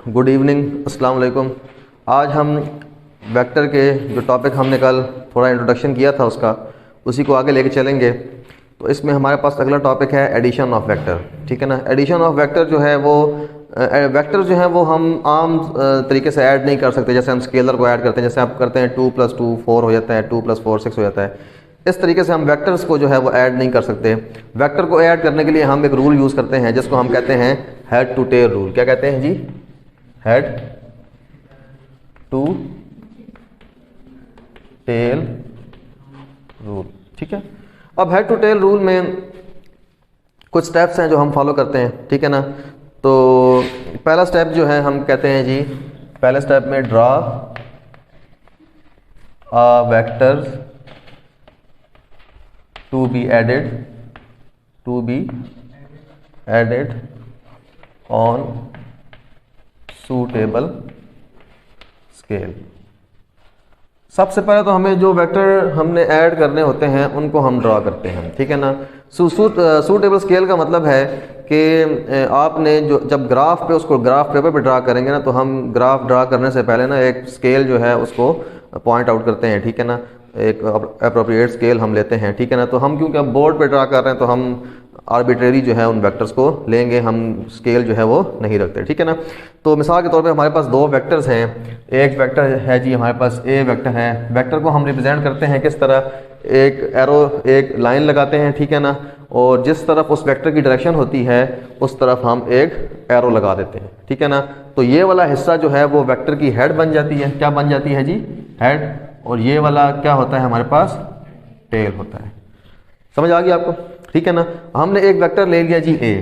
Good evening, अस्सलाम वालेकुम। आज हम वेक्टर के जो टॉपिक हमने कल थोड़ा इंट्रोडक्शन किया था उसका उसी को आगे लेके चलेंगे। तो इसमें हमारे पास अगला टॉपिक है एडिशन ऑफ वेक्टर। ठीक है ना। एडिशन ऑफ वेक्टर जो है वो वेक्टर जो है वो हम आम तरीके से ऐड नहीं कर सकते। जैसे हम स्केलर को ऐड करते हैं, जैसे आप करते हैं 2 + 2 4 हो जाता है, 2 + 4 6 हो जाता है। इस तरीके से हम वेक्टर्स को जो है वो ऐड नहीं कर सकते। वेक्टर को ऐड करने के लिए हम एक रूल यूज़ करते हैं जिसको हम कहते हैं हेड टू टेल रूल। क्या कहते हैं जी? Head to tail rule. ठीक है। अब हेड टू टेल रूल में कुछ स्टेप्स हैं जो हम फॉलो करते हैं। ठीक है ना। तो पहला स्टेप जो है हम कहते हैं जी, पहले स्टेप में draw a vector to be added on suitable scale. सबसे पहले तो हमें जो वेक्टर हमने ऐड करने होते हैं उनको हम ड्रा करते हैं। ठीक है ना। सूटेबल स्केल का मतलब है कि आपने जो जब ग्राफ पे उसको ग्राफ पेपर पे ड्रा करेंगे ना, तो हम ग्राफ ड्रा करने से पहले ना एक स्केल जो है उसको पॉइंट आउट करते हैं। ठीक है ना। एक अप्रोप्रिएट स्केल हम लेते हैं। ठीक है ना। तो हम क्योंकि हम बोर्ड पे ड्रा कर रहे हैं तो हम आर्बिट्रेरी जो है उन वेक्टर्स को लेंगे, हम स्केल जो है वो नहीं रखते। ठीक है ना। तो मिसाल के तौर पे हमारे पास दो वेक्टर्स हैं। एक वेक्टर है जी हमारे पास ए वेक्टर है। वेक्टर को हम रिप्रेजेंट करते हैं किस तरह? एक एरो, एक लाइन लगाते हैं। ठीक है ना। और जिस तरफ उस वेक्टर की डायरेक्शन होती है उस तरफ हम एक एरो लगा देते हैं। ठीक है ना। तो ये वाला हिस्सा जो है वो वेक्टर की हेड बन जाती है। क्या बन जाती है जी? हेड। और ये वाला क्या होता है हमारे पास? टेल होता है। समझ आ गई आपको? ठीक है ना। हमने एक वेक्टर ले लिया जी ए,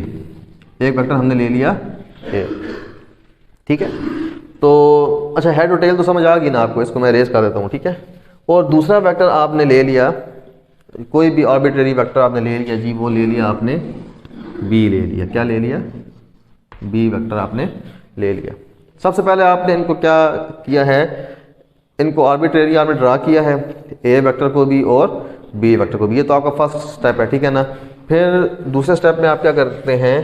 एक वेक्टर हमने ले लिया ए। ठीक है। तो अच्छा, हेड और टेल तो समझ आ गई ना आपको, इसको मैं रेस कर देता हूँ। ठीक है। और दूसरा वेक्टर आपने ले लिया, कोई भी आर्बिट्रेरी वेक्टर आपने ले लिया जी, वो ले लिया आपने बी ले लिया। क्या ले लिया? बी वेक्टर आपने ले लिया। सबसे पहले आपने इनको क्या किया है? इनको आर्बिट्रेरी आपने ड्रा किया है, ए वेक्टर को भी और बी वेक्टर को भी। ये तो आपका फर्स्ट स्टेप है। ठीक है ना। फिर दूसरे स्टेप में आप क्या करते हैं?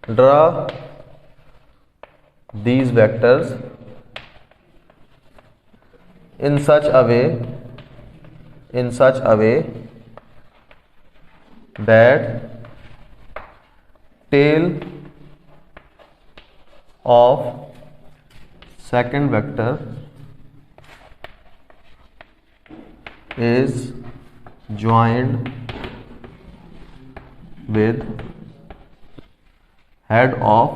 Draw these vectors in such a way that tail of second vector is joined with head of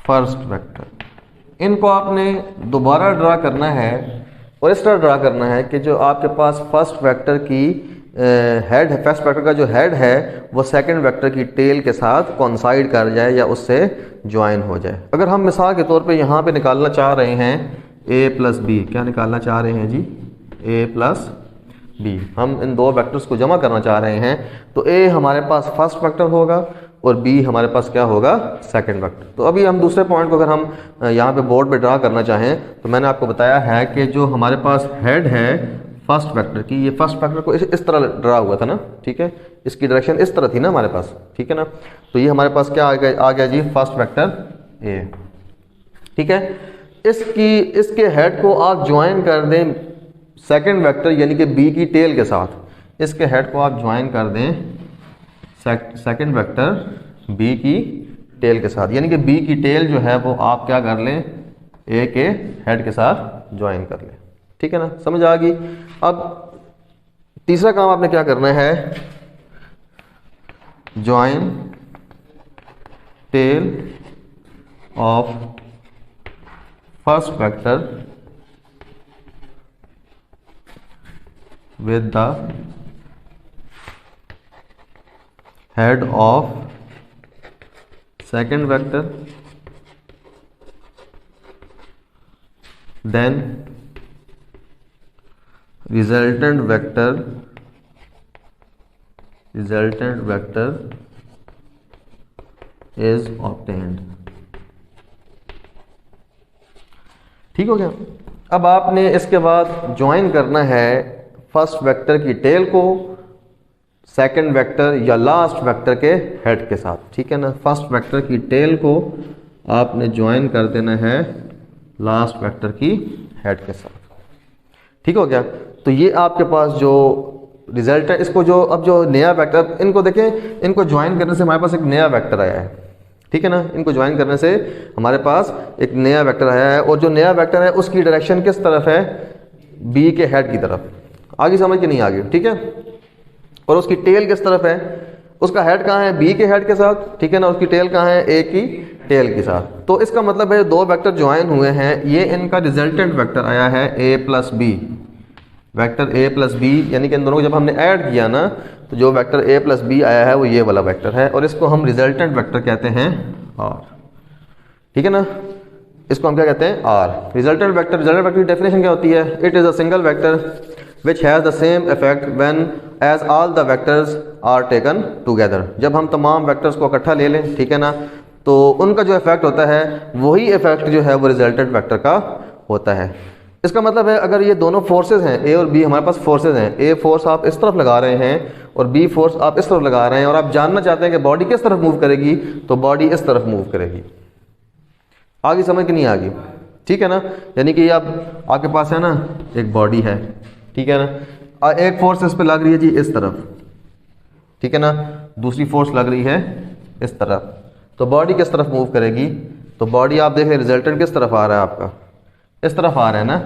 first vector. इनको आपने दोबारा ड्रा करना है और इस तरह ड्रा करना है कि जो आपके पास फर्स्ट वेक्टर की हेड है, फर्स्ट वेक्टर का जो हेड है वो सेकंड वेक्टर की टेल के साथ कोइंसाइड कर जाए या उससे ज्वाइन हो जाए। अगर हम मिसाल के तौर पे यहाँ पे निकालना चाह रहे हैं a + b, क्या निकालना चाह रहे हैं जी? a + b। हम इन दो वेक्टर्स को जमा करना चाह रहे हैं। तो a हमारे पास फर्स्ट वेक्टर होगा और b हमारे पास क्या होगा? Second vector. तो अभी हम दूसरे पॉइंट को अगर हम यहाँ पे बोर्ड पे ड्रा करना चाहें तो मैंने आपको बताया है कि जो हमारे पास हेड है फर्स्ट वेक्टर की, ये फर्स्ट वेक्टर को इस तरह ड्रा हुआ था ना। ठीक है। इसकी डायरेक्शन इस तरह थी ना हमारे पास। ठीक है ना। तो ये हमारे पास क्या आ गया जी? First vector a। ठीक है। इसके हेड को आप ज्वाइन कर दें सेकंड वेक्टर यानी कि बी की टेल के साथ। इसके हेड को आप ज्वाइन कर दें सेकंड वेक्टर बी की टेल के साथ, यानी कि बी की टेल जो है वो आप क्या कर लें? ए के हेड के साथ ज्वाइन कर लें। ठीक है ना। समझ आ गई? अब तीसरा काम आपने क्या करना है? Join tail of first vector with the head of second vector, then resultant vector is obtained। ठीक हो गया। अब आपने इसके बाद ज्वाइन करना है फर्स्ट वेक्टर की टेल को सेकंड वेक्टर या लास्ट वेक्टर के हेड के साथ, ठीक है ना। फर्स्ट वेक्टर की टेल को आपने ज्वाइन कर देना है लास्ट वेक्टर की हेड के साथ, ठीक हो गया। तो ये आपके पास जो रिजल्ट है, इसको जो अब जो नया वेक्टर, इनको देखें, इनको ज्वाइन करने से हमारे पास एक नया वेक्टर आया है, ठीक है ना। इनको ज्वाइन करने से हमारे पास एक नया वेक्टर आया है, और जो नया वेक्टर है उसकी डायरेक्शन किस तरफ है, बी के हेड की तरफ। आगे समझ के नहीं आगे, ठीक है। और उसकी टेल किस तरफ है, उसका हेड कहाँ है, बी के हेड के साथ, ठीक है ना। उसकी टेल कहाँ है, ए की टेल के साथ। तो इसका मतलब है दो वेक्टर ज्वाइन हुए हैं, ये इनका रिजल्टेंट वेक्टर आया है A plus B, vector A plus B, यानी कि इन दोनों को जब हमने ऐड किया ना, तो जो वेक्टर ए प्लस बी आया है वो ये वाला वेक्टर है, और इसको हम रिजल्टेंट वेक्टर कहते हैं आर, ठीक है ना। इसको हम क्या कहते हैं, आर। रिजल्टेंट वेक्टर की डेफिनेशन क्या होती है, it is a single vector which has the same effect when as all the vectors are taken together. जब हम तमाम वेक्टर्स को इकट्ठा ले लें, ठीक है ना, तो उनका जो इफेक्ट होता है वही इफेक्ट जो है वो रिजल्टेंट वेक्टर का होता है। इसका मतलब है अगर ये दोनों फोर्सेज हैं, ए और बी, हमारे पास फोर्सेज हैं, ए फोर्स आप इस तरफ लगा रहे हैं और बी फोर्स आप इस तरफ लगा रहे हैं, और आप जानना चाहते हैं कि बॉडी किस तरफ मूव करेगी, तो बॉडी इस तरफ मूव करेगी। आगे समझ के नहीं आगे, ठीक है ना। यानी कि अब आपके पास है ना एक बॉडी है, ठीक है ना, एक फोर्स इस पर लग रही है जी इस तरफ, ठीक है ना, दूसरी फोर्स लग रही है इस तरफ, तो बॉडी किस तरफ मूव करेगी, तो बॉडी आप देखें रिजल्टेंट किस तरफ आ रहा है, आपका इस तरफ आ रहा है ना,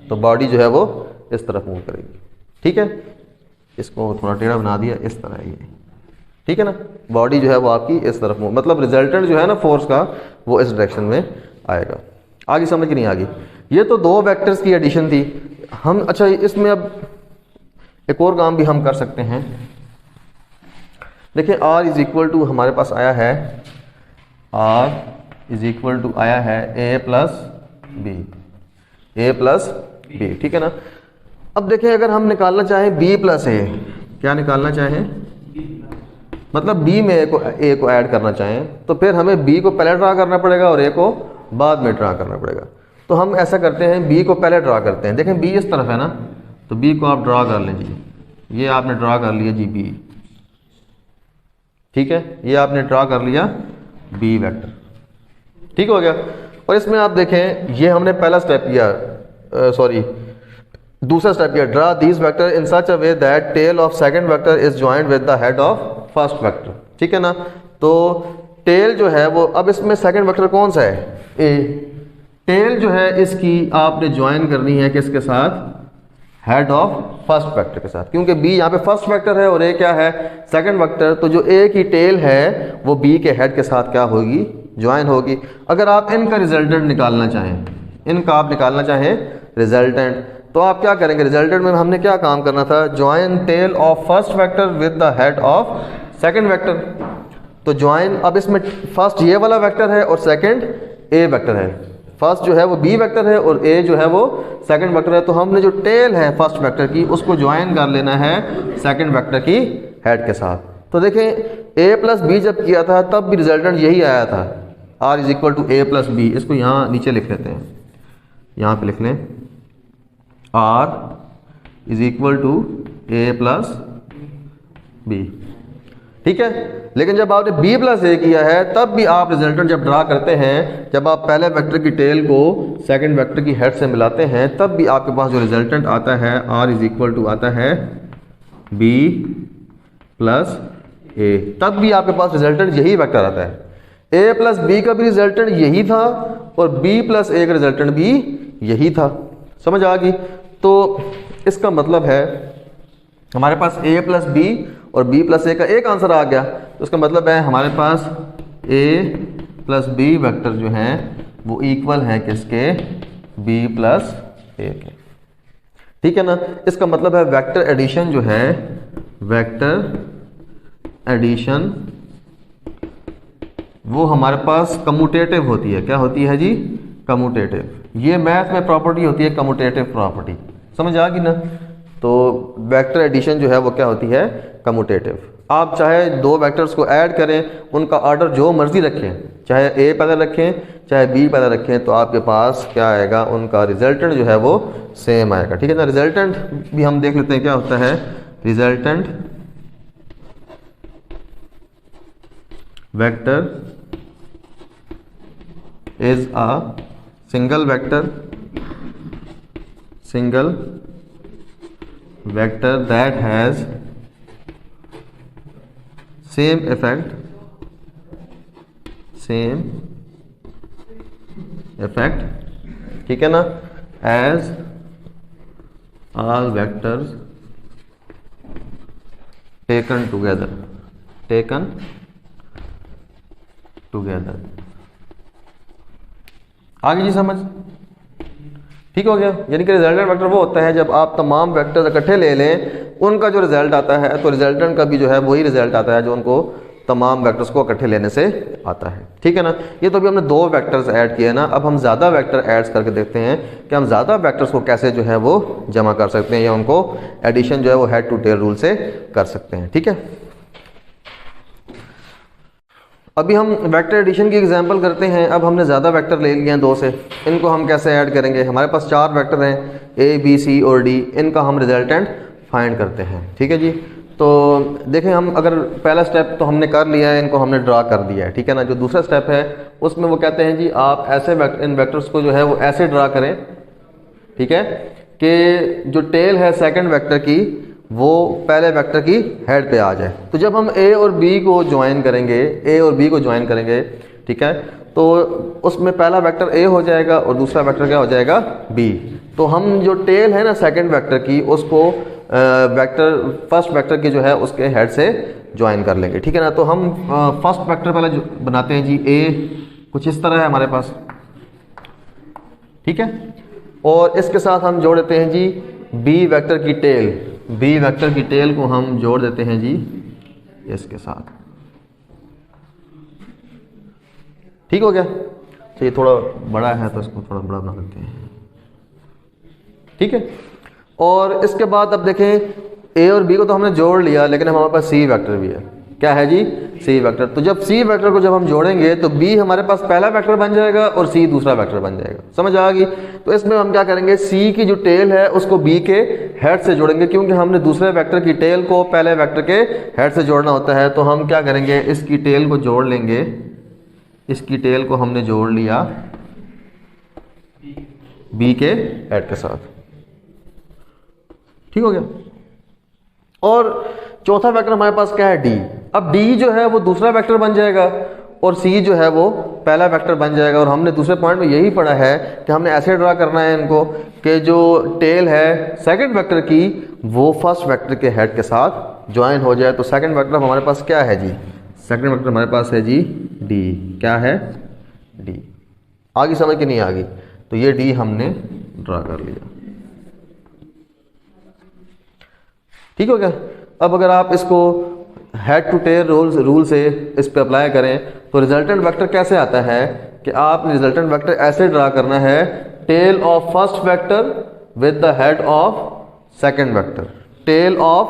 तो बॉडी जो है वो इस तरफ मूव करेगी, ठीक है। इसको थोड़ा टेढ़ा बना दिया, इस तरह ये, ठीक है ना, बॉडी जो है वो आपकी इस तरफ मूव, मतलब रिजल्टेंट जो है ना फोर्स का वो इस डायरेक्शन में आएगा। आगे समझ के नहीं आगे। ये तो दो वेक्टर्स की एडिशन थी। हम अच्छा इसमें अब एक और काम भी हम कर सकते हैं। देखिए R इज इक्वल टू हमारे पास आया है, R इज इक्वल टू आया है A प्लस बी, ठीक है ना। अब देखें अगर हम निकालना चाहें B प्लस A, क्या निकालना चाहें, मतलब B में A को ऐड करना चाहें, तो फिर हमें B को पहले ड्रा करना पड़ेगा और A को बाद में ड्रा करना पड़ेगा। तो हम ऐसा करते हैं, B को पहले ड्रा करते हैं। देखें B इस तरफ है ना, तो B को आप ड्रा कर लें जी, ये आपने ड्रा कर लिया जी B, ठीक है, ये आपने ड्रा कर लिया B वेक्टर, ठीक हो गया। और इसमें आप देखें ये हमने पहला स्टेप किया, दूसरा स्टेप किया, draw these vector in such a way that tail of second vector is joint with the head of first vector, ठीक है ना। तो टेल जो है वो, अब इसमें सेकंड वेक्टर कौन सा है, ए, टेल जो है इसकी आपने ज्वाइन करनी है किसके साथ, हेड ऑफ फर्स्ट वेक्टर के साथ, क्योंकि बी यहाँ पे फर्स्ट वेक्टर है और ए क्या है, सेकंड वेक्टर। तो जो ए की टेल है वो बी के हेड के साथ क्या होगी, ज्वाइन होगी। अगर आप इनका रिजल्टेंट निकालना चाहें, इनका आप निकालना चाहें रिजल्टेंट, तो आप क्या करेंगे, रिजल्टेंट में हमने क्या काम करना था, join tail of first vector with the head of second vector. तो ज्वाइन, अब इसमें फर्स्ट ये वाला वेक्टर है और सेकंड ए वेक्टर है, फर्स्ट जो है वो बी वेक्टर है और ए जो है वो सेकंड वेक्टर है। तो हमने जो टेल है फर्स्ट वेक्टर की उसको ज्वाइन कर लेना है सेकंड वेक्टर की हेड के साथ। तो देखें ए प्लस बी जब किया था तब भी रिजल्टेंट यही आया था, R is equal to A plus B. इसको यहाँ नीचे लिख लेते हैं, यहाँ पे लिख लें R is equal to A plus B, ठीक है। लेकिन जब आपने b प्लस ए किया है तब भी आप रिजल्टेंट जब ड्रा करते हैं, जब आप पहले वेक्टर की टेल को सेकंड वेक्टर की हेड से मिलाते हैं, तब भी आपके पास जो रिजल्टेंट आता है r इज इक्वल टू आता है b प्लस ए, तब भी आपके पास रिजल्टेंट यही वेक्टर आता है। a प्लस बी का भी रिजल्टेंट यही था और b प्लस ए का रिजल्टेंट भी यही था, समझ आ गई। तो इसका मतलब है हमारे पास a प्लस बी और b प्लस ए का एक आंसर आ गया। तो इसका मतलब है हमारे पास a प्लस बी वेक्टर जो हैं वो इक्वल हैं किसके, b प्लस ए के, ठीक है ना। इसका मतलब है वेक्टर एडिशन जो है, वेक्टर एडिशन वो हमारे पास कम्यूटेटिव होती है। क्या होती है जी, कम्यूटेटिव। ये मैथ में प्रॉपर्टी होती है कम्यूटेटिव प्रॉपर्टी, समझ आ गई ना। तो वेक्टर एडिशन जो है वो क्या होती है, कम्यूटेटिव। आप चाहे दो वेक्टर्स को ऐड करें, उनका ऑर्डर जो मर्जी रखें, चाहे ए पहले रखें चाहे बी पहले रखें, तो आपके पास क्या आएगा, उनका रिजल्टेंट जो है वो सेम आएगा, ठीक है ना। रिजल्टेंट भी हम देख लेते हैं क्या होता है, resultant vector is a single vector that has same effect, ठीक है ना, as all vectors taken together. आगे जी समझ ठीक हो गया। यानी कि रिजल्टेंट वेक्टर वो होता है जब आप तमाम वेक्टर इकट्ठे ले लें, उनका जो रिजल्ट आता है तो रिजल्टेंट का भी जो है वही रिजल्ट आता है जो उनको तमाम वेक्टर्स को इकट्ठे लेने से आता है, ठीक है ना। ये तो अभी हमने 2 वेक्टर्स ऐड किए ना, अब हम ज़्यादा वेक्टर ऐड करके देखते हैं कि हम ज़्यादा वेक्टर्स को कैसे जो है वो जमा कर सकते हैं या उनको एडिशन जो है वो हेड टू टेल रूल से कर सकते हैं, ठीक है। अभी हम वेक्टर एडिशन की एग्जांपल करते हैं। अब हमने ज़्यादा वेक्टर ले लिए हैं 2 से, इनको हम कैसे ऐड करेंगे। हमारे पास 4 वेक्टर हैं A, B, C और D, इनका हम रिजल्टेंट फाइंड करते हैं, ठीक है जी। तो देखें, हम अगर पहला स्टेप तो हमने कर लिया है, इनको हमने ड्रा कर दिया है, ठीक है ना। जो दूसरा स्टेप है उसमें वो कहते हैं जी आप ऐसे इन वेक्टर्स को जो है वो ऐसे ड्रा करें, ठीक है, कि जो टेल है सेकंड वेक्टर की वो पहले वेक्टर की हेड पे आ जाए। तो जब हम A और B को ज्वाइन करेंगे, ठीक है, तो उसमें पहला वेक्टर A हो जाएगा और दूसरा वेक्टर क्या हो जाएगा B। तो हम जो टेल है ना सेकंड वेक्टर की उसको फर्स्ट वेक्टर की जो है उसके हेड से ज्वाइन कर लेंगे, ठीक है ना। तो हम फर्स्ट वेक्टर पहले बनाते हैं जी। A कुछ इस तरह है हमारे पास, ठीक है, और इसके साथ हम जोड़ देते हैं जी B वेक्टर की टेल को हम जोड़ देते हैं जी इसके साथ, ठीक हो गया। तो ये थोड़ा बड़ा है तो इसको थोड़ा बड़ा बना देते हैं, ठीक है। और इसके बाद अब देखें A और B को तो हमने जोड़ लिया, लेकिन हमारे पास C वेक्टर भी है। क्या है जी? C vector. तो जब C वेक्टर को जब हम जोड़ेंगे तो B हमारे पास पहला वेक्टर बन जाएगा और C दूसरा वेक्टर बन जाएगा। समझ आ गई? तो इसमें हम क्या करेंगे, C की जो टेल है उसको B के हेड से जोड़ेंगे, क्योंकि हमने दूसरे वेक्टर की टेल को पहले वेक्टर के हेड से जोड़ना होता है। तो हम क्या करेंगे, इसकी टेल को जोड़ लेंगे, इसकी टेल को हमने जोड़ लिया B के हेड के साथ, ठीक हो गया। और चौथा वेक्टर हमारे पास क्या है, D। अब D जो है वो दूसरा वेक्टर बन जाएगा और C जो है वो पहला वेक्टर बन जाएगा। और हमने दूसरे पॉइंट में यही पढ़ा है कि हमने ऐसे ड्रा करना है इनको कि जो टेल है सेकंड वेक्टर की वो फर्स्ट वेक्टर के हेड के साथ ज्वाइन हो जाए। तो सेकंड वेक्टर हमारे पास क्या है जी, सेकंड वेक्टर हमारे पास है जी D। क्या है? D। आगे समझ के नहीं आ गई? तो ये D हमने ड्रा कर लिया, ठीक हो गया। अब अगर आप इसको हेड टू टेल रूल से इस पे अप्लाई करें तो रिजल्टेंट वेक्टर कैसे आता है कि आपने रिजल्टेंट वेक्टर ऐसे ड्रा करना है, tail of first vector with the head of second vector, tail of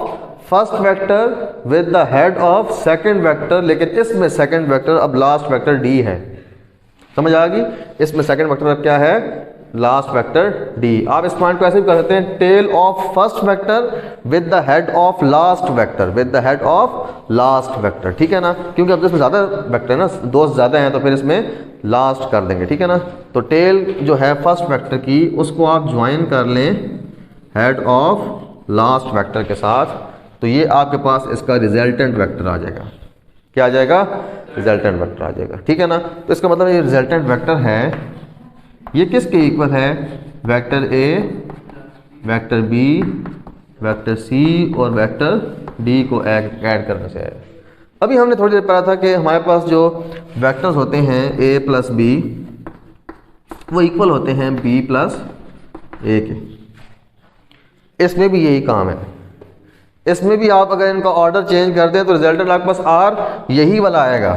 first vector with the head of second vector. लेकिन इसमें सेकंड वेक्टर अब लास्ट वेक्टर D है। समझ आ गई? इसमें सेकंड वेक्टर अब क्या है, लास्ट वेक्टर D। आप इस पॉइंट को ऐसे भी कर सकते हैं, tail of first vector with the head of last vector, with the head of last vector, ठीक है ना। क्योंकि अब इसमें ज्यादा वेक्टर है ना, 2 ज्यादा हैं, तो फिर इसमें लास्ट कर देंगे, ठीक है ना। तो टेल जो है फर्स्ट वेक्टर की उसको आप ज्वाइन कर लें हेड ऑफ लास्ट वेक्टर के साथ, तो ये आपके पास इसका रिजल्टेंट वेक्टर आ जाएगा। क्या आ जाएगा? रिजल्टेंट वेक्टर आ जाएगा, ठीक है ना। तो इसका मतलब ये रिजल्टेंट वेक्टर है, ये किसके इक्वल है, vector A, vector B, vector C और वेक्टर D को ऐड करने से है। अभी हमने थोड़ी देर पढ़ा था कि हमारे पास जो वेक्टर्स होते हैं A प्लस B वो इक्वल होते हैं B प्लस A के। इसमें भी यही काम है। इसमें भी आप अगर इनका ऑर्डर चेंज कर दें तो रिजल्टेंट आपके पास R यही वाला आएगा।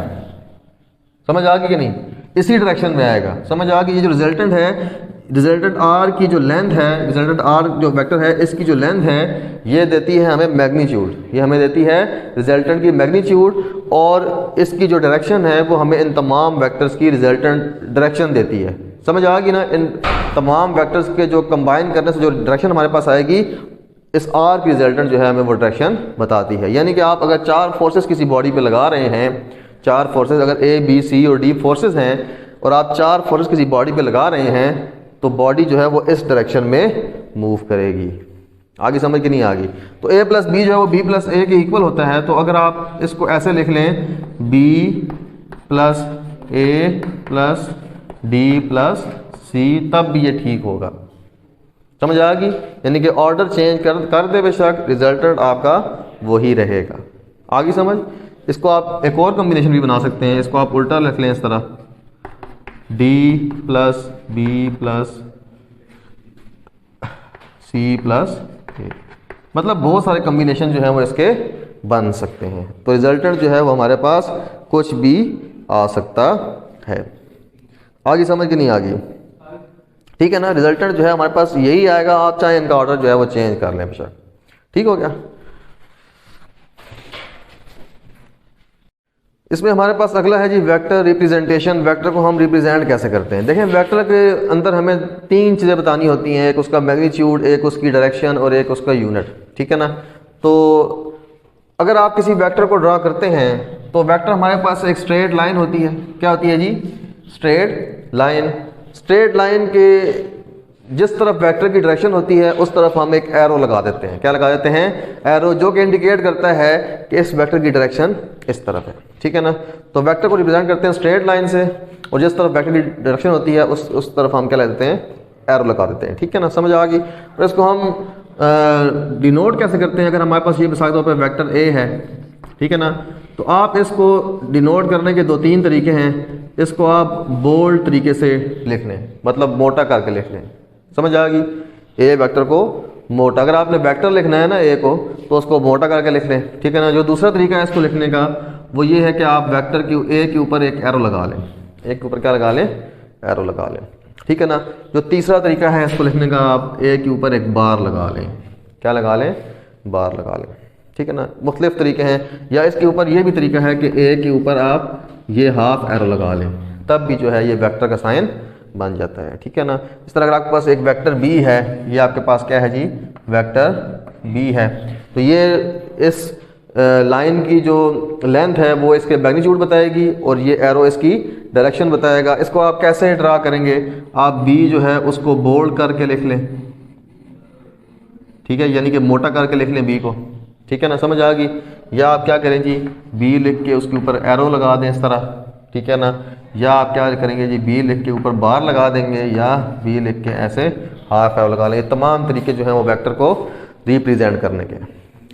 समझ आ गई कि नहीं? इसी डायरेक्शन में आएगा। समझ आ गई? ये जो रिजल्टेंट है, रिजल्टेंट R की जो लेंथ है, रिजल्टेंट R जो वेक्टर है इसकी जो लेंथ है ये देती है हमें मैग्नीट्यूड, ये हमें देती है रिजल्टेंट की मैग्नीट्यूड, और इसकी जो डायरेक्शन है वो हमें इन तमाम वेक्टर्स की रिजल्टेंट डायरेक्शन देती है। समझ आ गई ना? इन तमाम वेक्टर्स के जो कंबाइन करने से जो डायरेक्शन हमारे पास आएगी, इस R की रिजल्टेंट जो है हमें वो डायरेक्शन बताती है। यानी कि आप अगर 4 फोर्सेस किसी बॉडी पे लगा रहे हैं 4 फोर्सेस, अगर ए बी सी और डी फोर्सेस हैं और आप 4 फोर्सेस किसी बॉडी पे लगा रहे हैं तो बॉडी जो है वो इस डायरेक्शन में मूव करेगी। आगे समझ के नहीं आ गई? तो a प्लस बी जो है वो b प्लस ए के इक्वल होता है। तो अगर आप इसको ऐसे लिख लें b प्लस ए प्लस डी प्लस सी, तब भी ये ठीक होगा। समझ आ गई? यानी कि ऑर्डर चेंज कर दे बेशक, रिजल्टेंट आपका वही रहेगा। आगे समझ? इसको आप एक और कॉम्बिनेशन भी बना सकते हैं, इसको आप उल्टा लिख लें इस तरह, d plus B plus C plus A. मतलब बहुत सारे कॉम्बिनेशन जो है वो इसके बन सकते हैं। तो रिजल्टेंट जो है वो हमारे पास कुछ भी आ सकता है। आगे समझ के नहीं आ गई? ठीक है ना? रिजल्टेंट जो है हमारे पास यही आएगा, आप चाहे इनका ऑर्डर जो है वो चेंज कर लें बेशक। ठीक हो गया? इसमें हमारे पास अगला है जी वेक्टर रिप्रेजेंटेशन। वेक्टर को हम रिप्रेजेंट कैसे करते हैं? देखें, वेक्टर के अंदर हमें 3 चीज़ें बतानी होती हैं, एक उसका मैग्नीट्यूड, एक उसकी डायरेक्शन और एक उसका यूनिट। ठीक है ना? तो अगर आप किसी वेक्टर को ड्रा करते हैं तो वेक्टर हमारे पास एक स्ट्रेट लाइन होती है। क्या होती है जी? Straight line. स्ट्रेट लाइन के जिस तरफ वेक्टर की डायरेक्शन होती है उस तरफ हम एक एरो लगा देते हैं। क्या लगा देते हैं? एरो, जो कि इंडिकेट करता है कि इस वेक्टर की डायरेक्शन इस तरफ है। ठीक है ना? तो वेक्टर को रिप्रेजेंट करते हैं स्ट्रेट लाइन से, और जिस तरफ वेक्टर की डायरेक्शन होती है उस तरफ हम क्या लगा देते हैं? एरो लगा देते हैं। ठीक है ना? समझ आ गई? और इसको हम डिनोट कैसे करते हैं? अगर हमारे पास ये मिसाल के तौर पर वेक्टर ए है, ठीक है ना, तो आप इसको डिनोट करने के 2-3 तरीके हैं। इसको आप बोल्ड तरीके से लिख लें, मतलब मोटा करके लिख लें। समझ आ गई? ए वेक्टर को मोटा, अगर आपने वेक्टर लिखना है ना ए को, तो उसको मोटा करके लिख लें। ठीक है ना? जो दूसरा तरीका है इसको लिखने का वो ये है कि आप वेक्टर की ए के ऊपर एक एरो लगा लें। ए के ऊपर क्या लगा लें? एरो लगा लें। ठीक है ना? जो तीसरा तरीका है इसको लिखने का, आप ए के ऊपर एक बार लगा लें। क्या लगा लें? बार लगा लें। ठीक है ना? मुख्तलिफ तरीके हैं। या इसके ऊपर ये भी तरीका है कि ए के ऊपर आप ये हाफ एरो लगा लें, तब भी जो है ये वेक्टर का साइन बन जाता है। ठीक है ना? इस तरह अगर आपके पास एक वेक्टर बी है, ये आपके पास क्या है जी? वेक्टर बी है, तो ये इस लाइन की जो लेंथ है वो इसके मैग्नीट्यूड बताएगी और ये एरो इसकी डायरेक्शन बताएगा। इसको आप कैसे ड्रा करेंगे? आप बी जो है उसको बोल्ड करके लिख लें। ठीक है? यानी कि मोटा करके लिख लें बी को। ठीक है ना? समझ आ गई? या आप क्या करें जी? बी लिख के उसके ऊपर एरो लगा दें इस तरह। ठीक है ना? या आप क्या करेंगे जी? बी लिख के ऊपर बार लगा देंगे, या बी लिख के ऐसे हाफ एरो लगा लेंगे। तमाम तरीके जो हैं वो वेक्टर को रिप्रेजेंट करने के।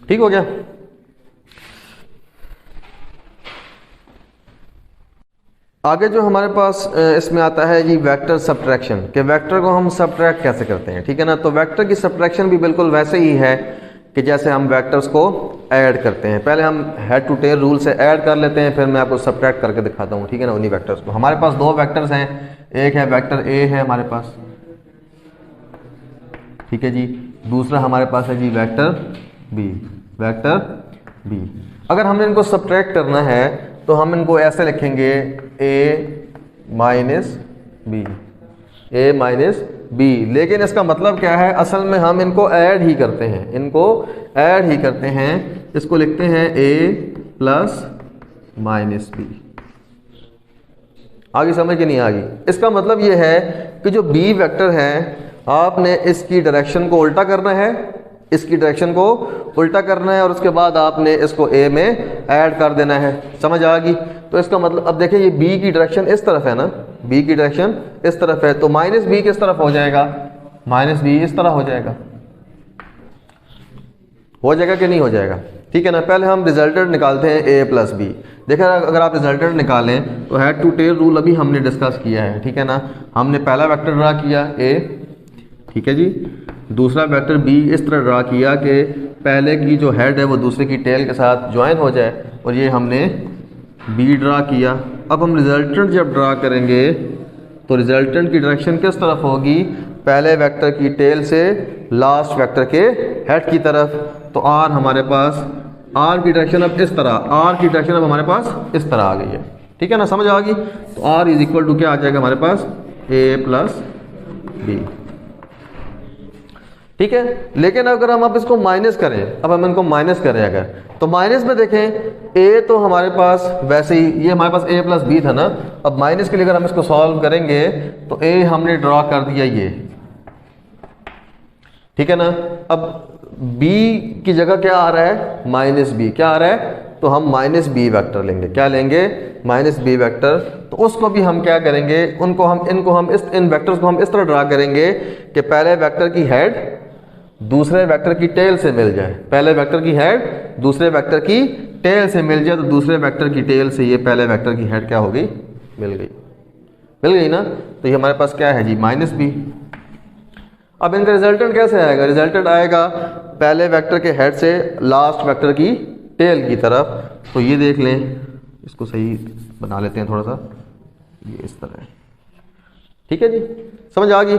ठीक हो गया? आगे जो हमारे पास इसमें आता है जी वेक्टर सब्ट्रैक्शन, कि वेक्टर को हम सब्ट्रैक्ट कैसे करते हैं। ठीक है ना? तो वेक्टर की सब्ट्रैक्शन भी बिल्कुल वैसे ही है कि जैसे हम वेक्टर्स को ऐड करते हैं। पहले हम हेड टू टेल रूल से ऐड कर लेते हैं, फिर मैं आपको सब्ट्रैक्ट करके दिखाता हूँ। ठीक है ना? उन्हीं वेक्टर्स को। हमारे पास 2 वेक्टर्स हैं, एक है वेक्टर ए है हमारे पास, ठीक है जी, दूसरा हमारे पास है जी वेक्टर बी। वेक्टर बी अगर हमने इनको सब्ट्रैक्ट करना है तो हम इनको ऐसे लिखेंगे ए माइनस बी, ए माइनस बी। लेकिन इसका मतलब क्या है? असल में हम इनको ऐड ही करते हैं, इनको ऐड ही करते हैं। इसको लिखते हैं ए प्लस माइनस बी। आगे समझ के नहीं आ गई? इसका मतलब ये है कि जो बी वेक्टर है आपने इसकी डायरेक्शन को उल्टा करना है, इसकी डायरेक्शन को उल्टा करना है और उसके बाद आपने इसको ए में ऐड कर देना है। समझ आ गई? तो इसका मतलब अब देखिए ये बी की डायरेक्शन इस तरफ है ना, बी की डायरेक्शन इस तरफ है, तो माइनस बी किस तरफ हो जाएगा? माइनस बी इस तरह हो जाएगा। हो जाएगा कि नहीं हो जाएगा? ठीक है ना? पहले हम रिजल्टेंट निकालते हैं ए प्लस बी। देखिए अगर आप रिजल्टेंट निकालें तो हेड टू टेल रूल अभी हमने डिस्कस किया है। ठीक है ना? हमने पहला वेक्टर ड्रा किया ए, ठीक है जी, दूसरा वेक्टर बी इस तरह ड्रा किया कि पहले की जो हेड है वो दूसरे की टेल के साथ ज्वाइन हो जाए, और ये हमने बी ड्रा किया। अब हम रिजल्टेंट जब ड्रा करेंगे तो रिजल्टेंट की डायरेक्शन किस तरफ होगी? पहले वेक्टर की टेल से लास्ट वेक्टर के हेड की तरफ। तो आर हमारे पास, आर की डायरेक्शन अब इस तरह, आर की डायरेक्शन अब हमारे पास इस तरह आ गई है। ठीक है ना? समझ आ गई? तो आर इज इक्वल टू क्या आ जाएगा हमारे पास? ए प्लस बी। ठीक है। लेकिन अगर हम अब इसको माइनस करें, अब हम इनको माइनस करें अगर, तो माइनस में देखें a तो हमारे पास वैसे ही, ये हमारे पास a प्लस बी था ना, अब माइनस के लिए अगर हम इसको सॉल्व करेंगे तो a हमने ड्रॉ कर दिया ये, ठीक है ना। अब b की जगह क्या आ रहा है, माइनस बी, क्या आ रहा है, तो हम माइनस बी वेक्टर लेंगे, क्या लेंगे, माइनस बी वेक्टर। तो उसको भी हम क्या करेंगे, इनको हम इन वेक्टर्स को हम इस तरह ड्रा करेंगे कि पहले वेक्टर की हेड दूसरे वेक्टर की टेल से मिल जाए, पहले वेक्टर की हेड दूसरे वेक्टर की टेल से मिल जाए, तो दूसरे वेक्टर की टेल से ये पहले वेक्टर की हेड क्या हो गई, मिल गई ना। तो ये हमारे पास क्या है जी, माइनस बी। अब इनका रिजल्टेंट कैसे आएगा, रिजल्टेंट आएगा पहले वेक्टर के हेड से लास्ट वेक्टर की टेल की तरफ। तो ये देख लें, इसको सही बना लेते हैं थोड़ा सा, ये इस तरह है, ठीक है जी, समझ आ गई।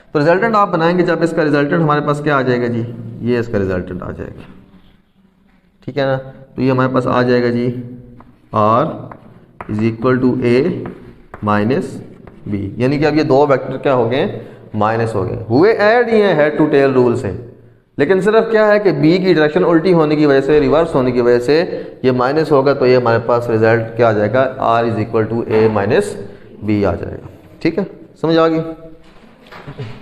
तो रिजल्टेंट आप बनाएंगे जब इसका रिजल्टेंट हमारे पास क्या आ जाएगा जी, ये इसका रिजल्टेंट आ जाएगा, ठीक है ना। तो ये हमारे पास आ जाएगा जी r is equal to a minus B, यानी कि अब ये दो वेक्टर क्या हो गए, माइनस हो गए, हुए ऐड ही हैं हेड टू टेल रूल से, लेकिन सिर्फ क्या है कि b की डायरेक्शन उल्टी होने की वजह से, रिवर्स होने की वजह से ये माइनस होगा, तो ये हमारे पास रिजल्ट क्या आ जाएगा, r is equal to a minus B आ जाएगा, ठीक है, समझ आ गई।